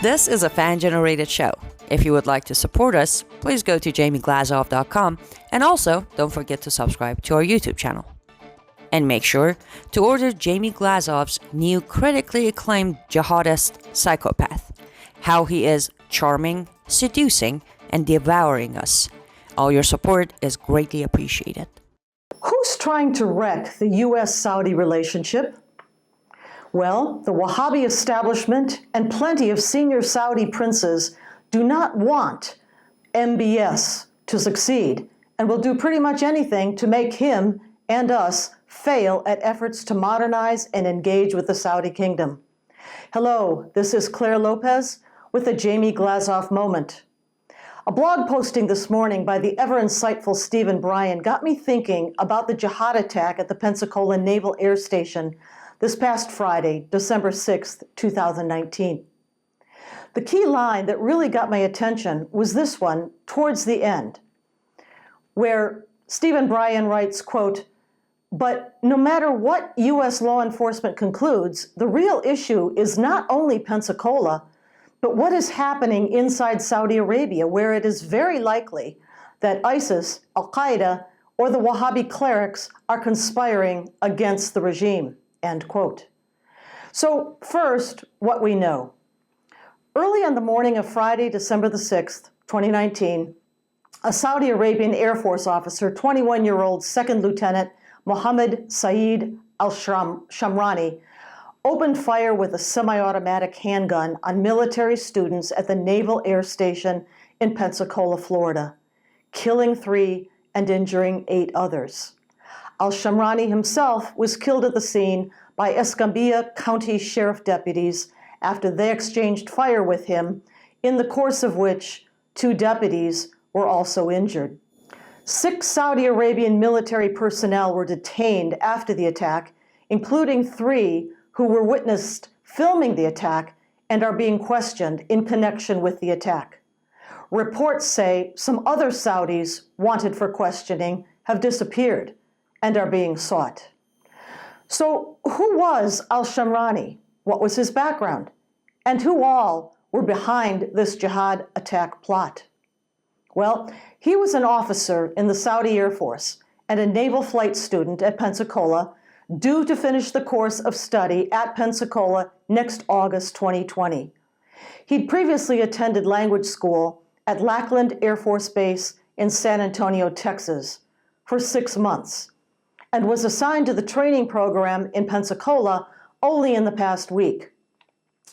This is a fan-generated show. If you would like to support us, please go to jamieglazov.com and also don't forget to subscribe to our YouTube channel. And make sure to order Jamie Glazov's new critically acclaimed jihadist psychopath, how he is charming, seducing, and devouring us. All your support is greatly appreciated. Who's trying to wreck the U.S.-Saudi relationship? Well, the Wahhabi establishment and plenty of senior Saudi princes do not want MBS to succeed and will do pretty much anything to make him and us fail at efforts to modernize and engage with the Saudi kingdom. Hello, this is Clare Lopez with the Jamie Glazov Moment. A blog posting this morning by the ever-insightful Stephen Bryan got me thinking about the jihad attack at the Pensacola Naval Air Station this past Friday, December 6th, 2019. The key line that really got my attention was this one towards the end, where Stephen Bryan writes, quote, "But no matter what U.S. law enforcement concludes, the real issue is not only Pensacola, but what is happening inside Saudi Arabia, where it is very likely that ISIS, Al-Qaeda, or the Wahhabi clerics are conspiring against the regime." End quote. So first, what we know. Early on the morning of Friday, December the 6th, 2019, a Saudi Arabian Air Force officer, 21-year-old Second Lieutenant Mohammed Saeed al-Shamrani, opened fire with a semi-automatic handgun on military students at the Naval Air Station in Pensacola, Florida, killing 3 and injuring 8 others. Al-Shamrani himself was killed at the scene by Escambia County Sheriff deputies after they exchanged fire with him, in the course of which 2 deputies were also injured. 6 Saudi Arabian military personnel were detained after the attack, including 3 who were witnessed filming the attack and are being questioned in connection with the attack. Reports say some other Saudis wanted for questioning have disappeared and are being sought. So who was al-Shamrani? What was his background? And who all were behind this jihad attack plot? Well, he was an officer in the Saudi Air Force and a naval flight student at Pensacola, due to finish the course of study at Pensacola next August 2020. He'd previously attended language school at Lackland Air Force Base in San Antonio, Texas, for 6 months, and was assigned to the training program in Pensacola only in the past week.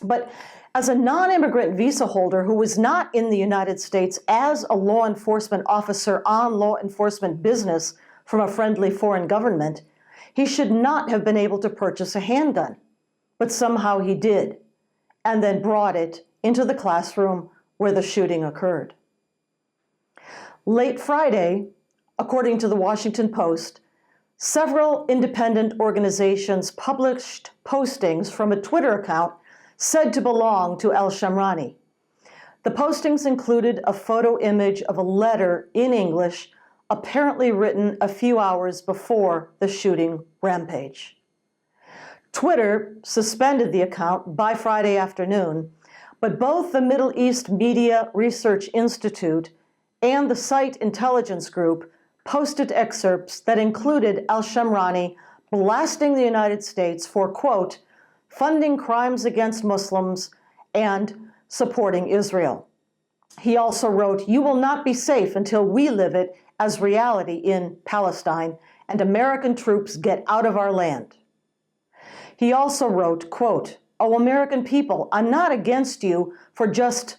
But as a non-immigrant visa holder who was not in the United States as a law enforcement officer on law enforcement business from a friendly foreign government, he should not have been able to purchase a handgun, but somehow he did, and then brought it into the classroom where the shooting occurred. Late Friday, according to the Washington Post, several independent organizations published postings from a Twitter account said to belong to al-Shamrani. The postings included a photo image of a letter in English apparently written a few hours before the shooting rampage. Twitter suspended the account by Friday afternoon, but both the Middle East Media Research Institute and the Site Intelligence Group posted excerpts that included al-Shamrani blasting the United States for, quote, funding crimes against Muslims and supporting Israel. He also wrote, "You will not be safe until we live it as reality in Palestine and American troops get out of our land." He also wrote, quote, "Oh, American people, I'm not against you for just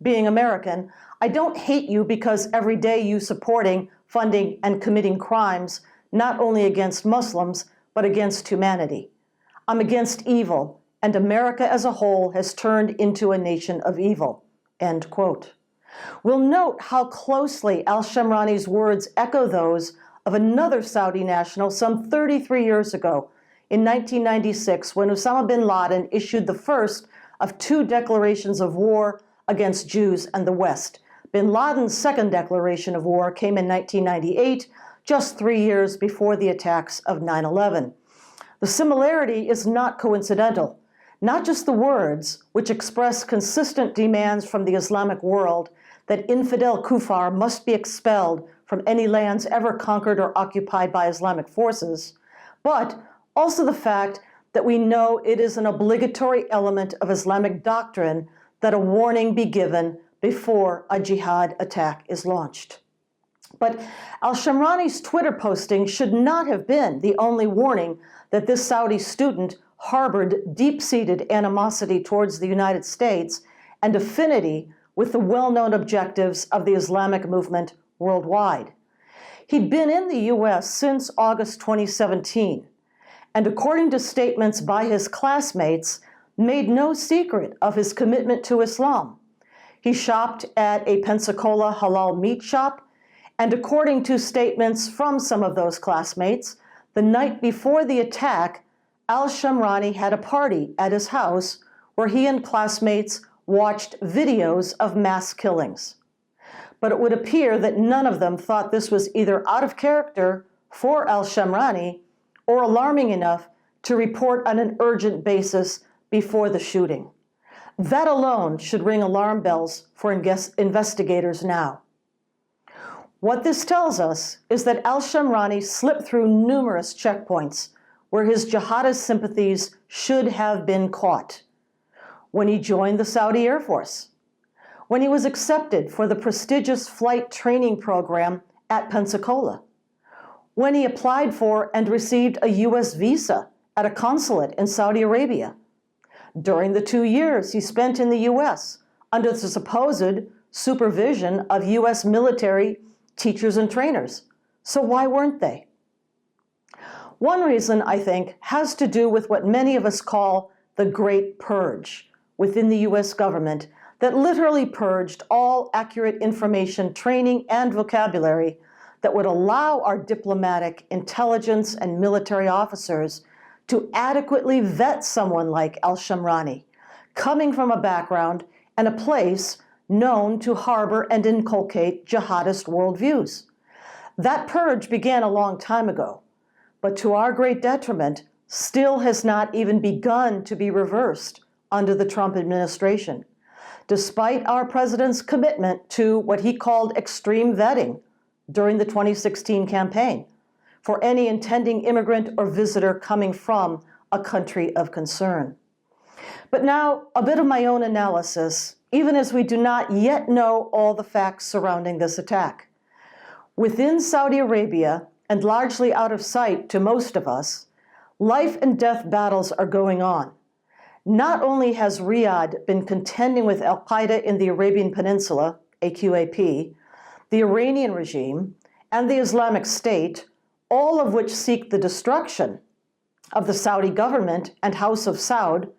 being American. I don't hate you because every day you supporting, funding, and committing crimes, not only against Muslims, but against humanity. I'm against evil, and America as a whole has turned into a nation of evil." End quote. We'll note how closely al-Shamrani's words echo those of another Saudi national some 33 years ago, in 1996, when Osama bin Laden issued the first of 2 declarations of war against Jews and the West. Bin Laden's second declaration of war came in 1998, just 3 years before the attacks of 9/11. The similarity is not coincidental. not just the words, which express consistent demands from the Islamic world that infidel kuffar must be expelled from any lands ever conquered or occupied by Islamic forces, but also the fact that we know it is an obligatory element of Islamic doctrine that a warning be given before a jihad attack is launched. But al-Shamrani's Twitter posting should not have been the only warning that this Saudi student harbored deep-seated animosity towards the United States and affinity with the well-known objectives of the Islamic movement worldwide. He'd been in the U.S. since August 2017, and according to statements by his classmates, made no secret of his commitment to Islam. He shopped at a Pensacola halal meat shop, and according to statements from some of those classmates, the night before the attack, al-Shamrani had a party at his house where he and classmates watched videos of mass killings. But it would appear that none of them thought this was either out of character for al-Shamrani or alarming enough to report on an urgent basis before the shooting. That alone should ring alarm bells for investigators now. What this tells us is that al-Shamrani slipped through numerous checkpoints where his jihadist sympathies should have been caught. When he joined the Saudi Air Force, when he was accepted for the prestigious flight training program at Pensacola, when he applied for and received a U.S. visa at a consulate in Saudi Arabia, during the 2 years he spent in the U.S. under the supposed supervision of U.S. military teachers and trainers. So why weren't they? One reason, I think, has to do with what many of us call the Great Purge within the U.S. government that literally purged all accurate information, training, and vocabulary that would allow our diplomatic, intelligence, and military officers to adequately vet someone like al-Shamrani, coming from a background and a place known to harbor and inculcate jihadist worldviews. That purge began a long time ago, but to our great detriment, still has not even begun to be reversed under the Trump administration, despite our president's commitment to what he called extreme vetting during the 2016 campaign for any intending immigrant or visitor coming from a country of concern. But now, a bit of my own analysis, even as we do not yet know all the facts surrounding this attack. Within Saudi Arabia, and largely out of sight to most of us, life and death battles are going on. Not only has Riyadh been contending with al-Qaeda in the Arabian Peninsula, AQAP, the Iranian regime, and the Islamic State, all of which seek the destruction of the Saudi government and House of Saud,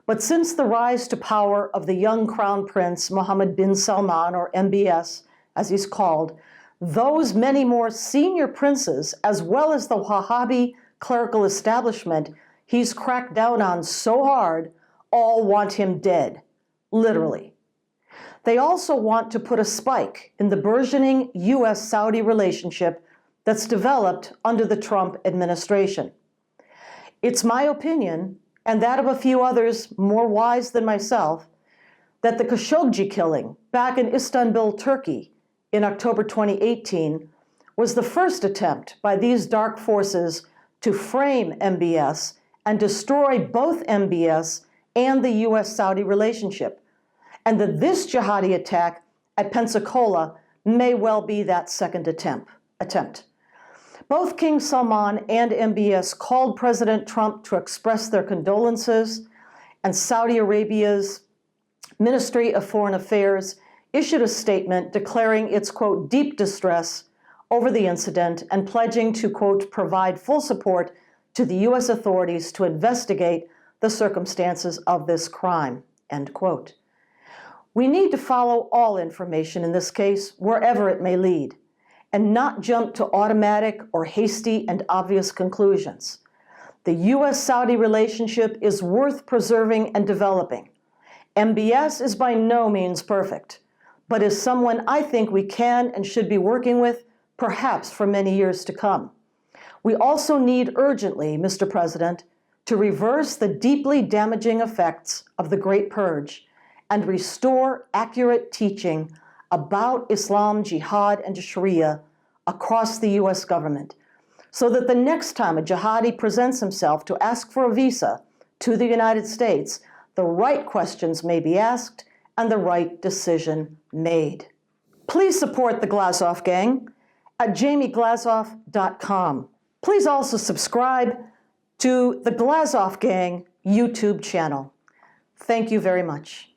but since the rise to power of the young Crown Prince Mohammed bin Salman, or MBS, as he's called, those many more senior princes, as well as the Wahhabi clerical establishment he's cracked down on so hard, all want him dead, literally. They also want to put a spike in the burgeoning U.S.-Saudi relationship that's developed under the Trump administration. It's my opinion, and that of a few others more wise than myself, that the Khashoggi killing back in Istanbul, Turkey, in October 2018, was the first attempt by these dark forces to frame MBS and destroy both MBS and the U.S.-Saudi relationship, and that this jihadi attack at Pensacola may well be that second attempt. Both King Salman and MBS called President Trump to express their condolences, and Saudi Arabia's Ministry of Foreign Affairs issued a statement declaring its, quote, deep distress over the incident and pledging to, quote, provide full support to the U.S. authorities to investigate the circumstances of this crime, end quote. We need to follow all information in this case, wherever it may lead, and not jump to automatic or hasty and obvious conclusions. The U.S.-Saudi relationship is worth preserving and developing. MBS is by no means perfect, but is someone I think we can and should be working with, perhaps for many years to come. We also need urgently, Mr. President, to reverse the deeply damaging effects of the Great Purge and restore accurate teaching about Islam, jihad, and Sharia across the U.S. government, so that the next time a jihadi presents himself to ask for a visa to the United States, the right questions may be asked and the right decision made. Please support the Glazov Gang at jamieglazoff.com. Please also subscribe to the Glazov Gang YouTube channel. Thank you very much.